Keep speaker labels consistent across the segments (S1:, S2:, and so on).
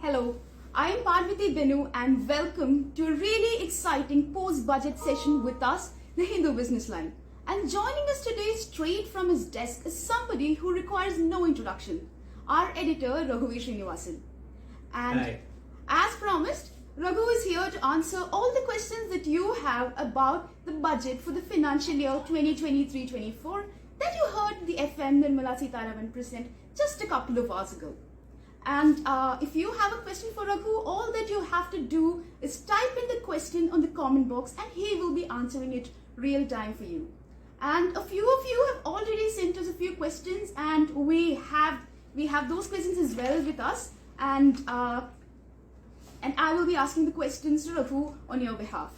S1: Hello, I am Parvati Benu and welcome to a really exciting post-budget session with us, the Hindu Business Line. And joining us today straight from his desk is somebody who requires no introduction, our editor Raghuveer Srinivasan. And
S2: Hi.
S1: as promised, Raghu is here to answer all the questions that you have about the budget for the financial year 2023-24 that you heard the FM Nirmala Sitharaman present just a couple of hours ago. And if you have a question for Raghu, all that you have to do is type in the question on the comment box and he will be answering it real time for you. And a few of you have already sent us a few questions and we have those questions as well with us. And I will be asking the questions to Raghu on your behalf.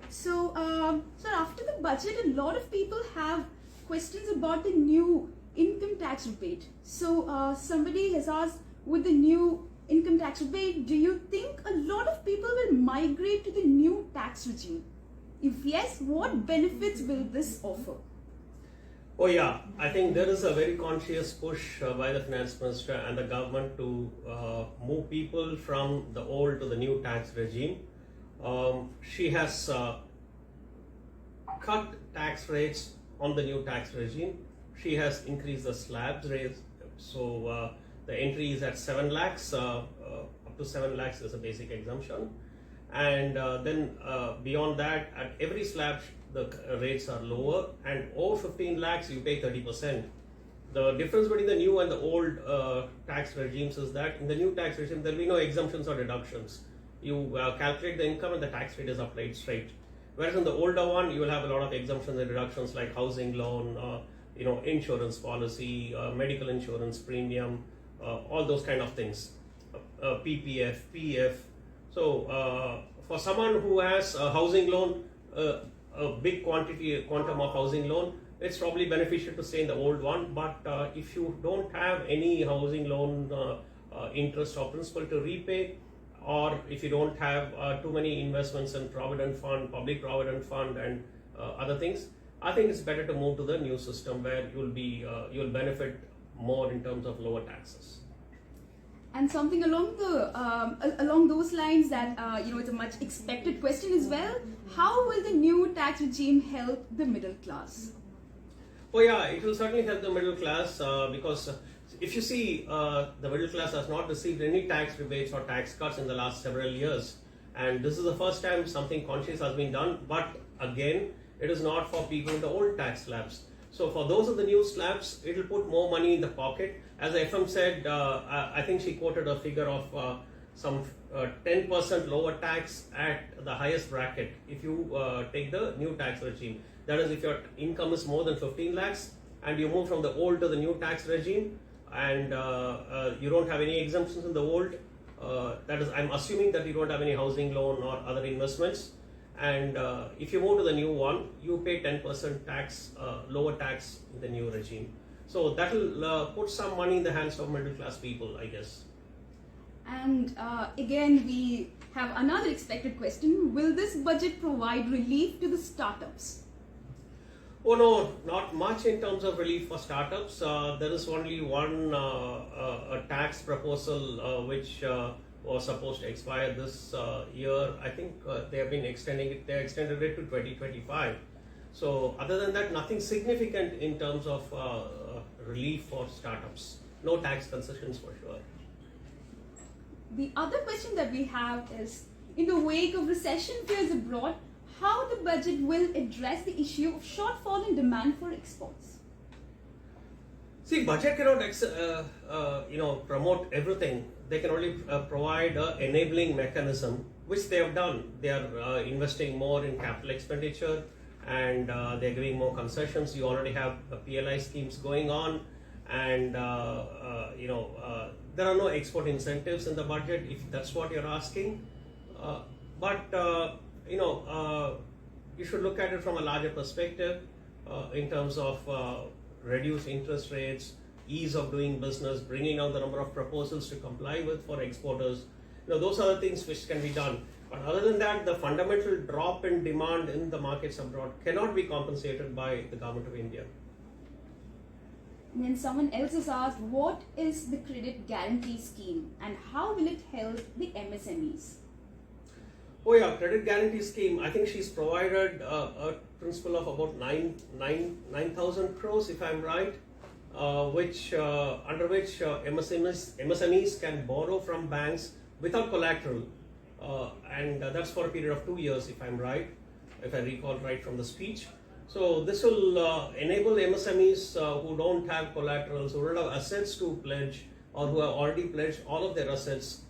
S1: So, sir, after the budget, a lot of people have questions about the new income tax rebate. So, somebody has asked, with the new income tax rebate, do you think a lot of people will migrate to the new tax regime? If yes, what benefits will this offer?
S2: Oh yeah, I think there is a very conscious push by the finance minister and the government to move people from the old to the new tax regime. She has cut tax rates on the new tax regime. She has increased the slabs rates. So the entry is at 7 lakhs, up to 7 lakhs is a basic exemption. And then beyond that, at every slab, the rates are lower, and over 15 lakhs, you pay 30%. The difference between the new and the old tax regimes is that in the new tax regime, there will be no exemptions or deductions. You calculate the income and the tax rate is applied straight. Whereas in the older one, you will have a lot of exemptions and deductions like housing loan, insurance policy, medical insurance premium, all those kind of things, PPF, PF. So for someone who has a housing loan, a big quantum of housing loan, it's probably beneficial to stay in the old one. But if you don't have any housing loan interest or principal to repay, or if you don't have too many investments in provident fund, public provident fund, and other things, I think it's better to move to the new system where you'll benefit more in terms of lower taxes.
S1: And something along those lines that it's a much expected question as well. How will the new tax regime help the middle class?
S2: Oh yeah, it will certainly help the middle class because if you see, the middle class has not received any tax rebates or tax cuts in the last several years, and this is the first time something conscious has been done. But again, it is not for people in the old tax slabs. So for those of the new slabs, it will put more money in the pocket. As FM said, I think she quoted a figure of some 10% lower tax at the highest bracket if you take the new tax regime. That is, if your income is more than 15 lakhs and you move from the old to the new tax regime and you don't have any exemptions in the old, that is, I'm assuming that you don't have any housing loan or other investments. And if you move to the new one, you pay 10% tax, lower tax in the new regime. So that will put some money in the hands of middle class people, I guess.
S1: And again, we have another expected question. Will this budget provide relief to the startups?
S2: Oh no, not much in terms of relief for startups. There is only one a tax proposal which was supposed to expire this year. I think they have been extending it. They extended it to 2025. So other than that, nothing significant in terms of relief for startups. No tax concessions for sure.
S1: The other question that we have is, in the wake of recession fears abroad, how the budget will address the issue of shortfall in demand for exports?
S2: See, budget cannot promote everything. They can only provide an enabling mechanism, which they have done. They are investing more in capital expenditure, and they're giving more concessions. You already have PLI schemes going on, and there are no export incentives in the budget, if that's what you're asking. You should look at it from a larger perspective in terms of reduced interest rates, ease of doing business, bringing down the number of proposals to comply with for exporters. Those are the things which can be done. But other than that, the fundamental drop in demand in the markets abroad cannot be compensated by the government of India.
S1: And then someone else has asked, what is the credit guarantee scheme and how will it help the MSMEs?
S2: Oh yeah, credit guarantee scheme. I think she's provided a principal of about 9,000 crores, if I'm right, which under which MSMEs can borrow from banks without collateral, and that's for a period of 2 years, if I'm right, if I recall right from the speech. So this will enable MSMEs who don't have collaterals, who don't have assets to pledge, or who have already pledged all of their assets.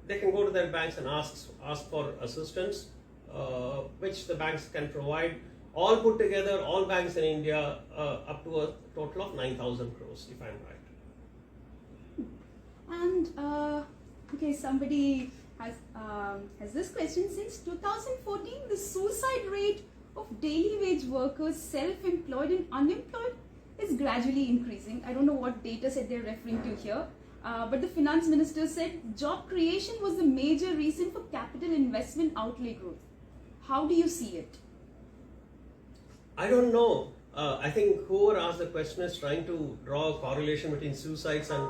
S2: They can go to their banks and ask for assistance, which the banks can provide. All put together, all banks in India, up to a total of 9,000 crores, if I'm right.
S1: And okay, somebody has this question. Since 2014, the suicide rate of daily wage workers, self-employed and unemployed, is gradually increasing. I don't know what data set they're referring to here. But the finance minister said job creation was the major reason for capital investment outlay growth. How do you see it?
S2: I don't know. I think whoever asked the question is trying to draw a correlation between suicides and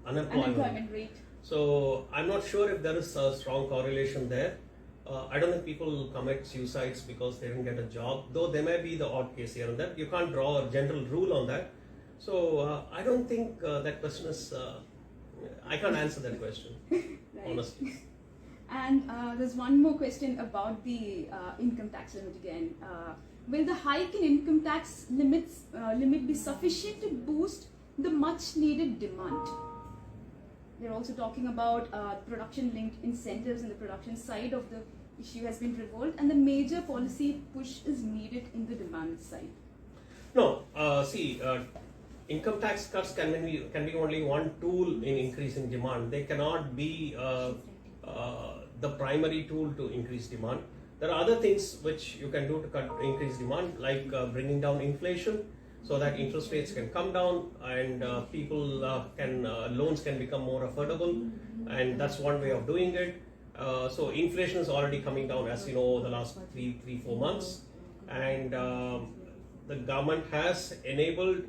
S2: unemployment
S1: Rate.
S2: So I'm not sure if there is a strong correlation there. I don't think people commit suicides because they didn't get a job, though there may be the odd case here and there. You can't draw a general rule on that. So I don't think that question is, I can't answer that question, right. Honestly.
S1: And there's one more question about the income tax limit again. Will the hike in income tax limit be sufficient to boost the much needed demand? They're also talking about production-linked incentives, and the production side of the issue has been revolved, and the major policy push is needed in the demand side.
S2: No, income tax cuts can be only one tool in increasing demand. They cannot be the primary tool to increase demand. There are other things which you can do to increase demand, like bringing down inflation, so that interest rates can come down and loans can become more affordable, and that's one way of doing it. So inflation is already coming down, as you know, the last 3-4 months, and the government has enabled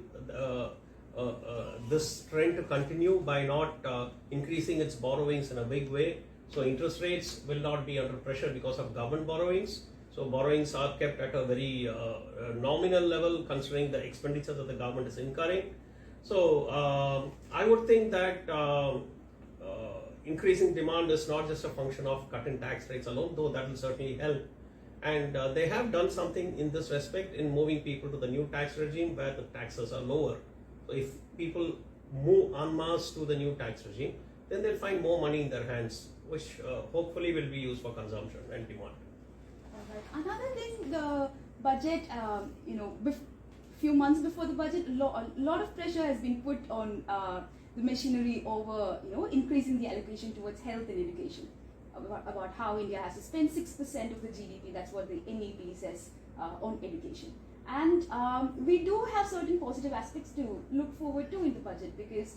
S2: this trend to continue by not increasing its borrowings in a big way. So interest rates will not be under pressure because of government borrowings. So borrowings are kept at a very nominal level, considering the expenditure that the government is incurring. So I would think that increasing demand is not just a function of cutting tax rates alone, though that will certainly help. And they have done something in this respect in moving people to the new tax regime where the taxes are lower. So if people move en masse to the new tax regime, then they'll find more money in their hands, which hopefully will be used for consumption and demand.
S1: Another thing, the budget, few months before the budget, a lot of pressure has been put on the machinery over, increasing the allocation towards health and education. About how India has to spend 6% of the GDP, that's what the NEP says on education. And we do have certain positive aspects to look forward to in the budget, because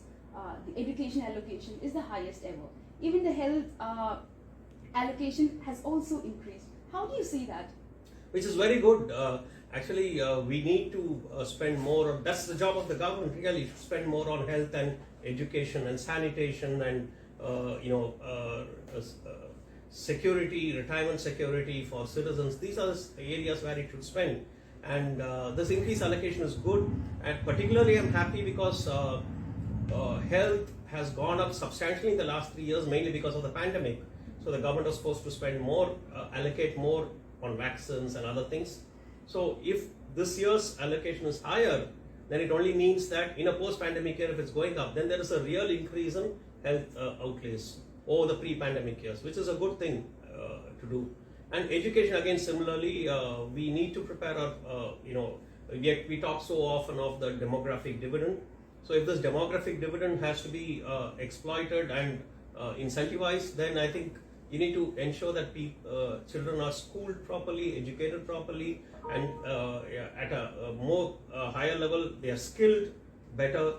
S1: the education allocation is the highest ever. Even the health allocation has also increased. How do you see that?
S2: Which is very good. Actually, we need to spend more. That's the job of the government, really, to spend more on health and education and sanitation and security, retirement security for citizens. These are the areas where it should spend. And this increased allocation is good. And particularly, I'm happy because health has gone up substantially in the last 3 years, mainly because of the pandemic. So the government was supposed to spend more, allocate more on vaccines and other things. So if this year's allocation is higher, then it only means that in a post-pandemic year, if it's going up, then there is a real increase in health outlays over the pre-pandemic years, which is a good thing to do. And education, again, similarly, we need to prepare our, we talk so often of the demographic dividend. So if this demographic dividend has to be exploited and incentivized, then I think you need to ensure that children are schooled properly, educated properly, and at a more higher level, they are skilled better.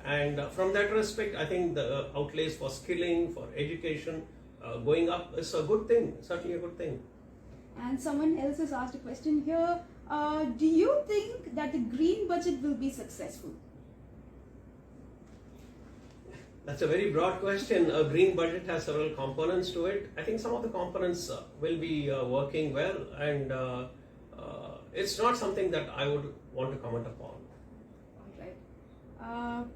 S2: And from that respect, I think the outlays for skilling, for education, going up is a good thing, certainly a good thing.
S1: And someone else has asked a question here. Do you think that the green budget will be successful?
S2: That's a very broad question. A green budget has several components to it. I think some of the components will be working well, and it's not something that I would want to comment upon.
S1: All right.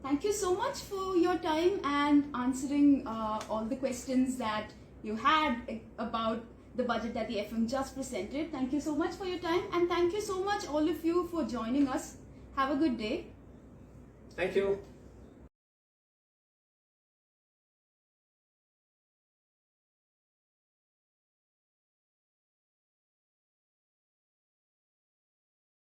S1: Thank you so much for your time and answering all the questions that you had about the budget that the FM just presented. Thank you so much for your time, and thank you so much all of you for joining us. Have a good day.
S2: Thank you.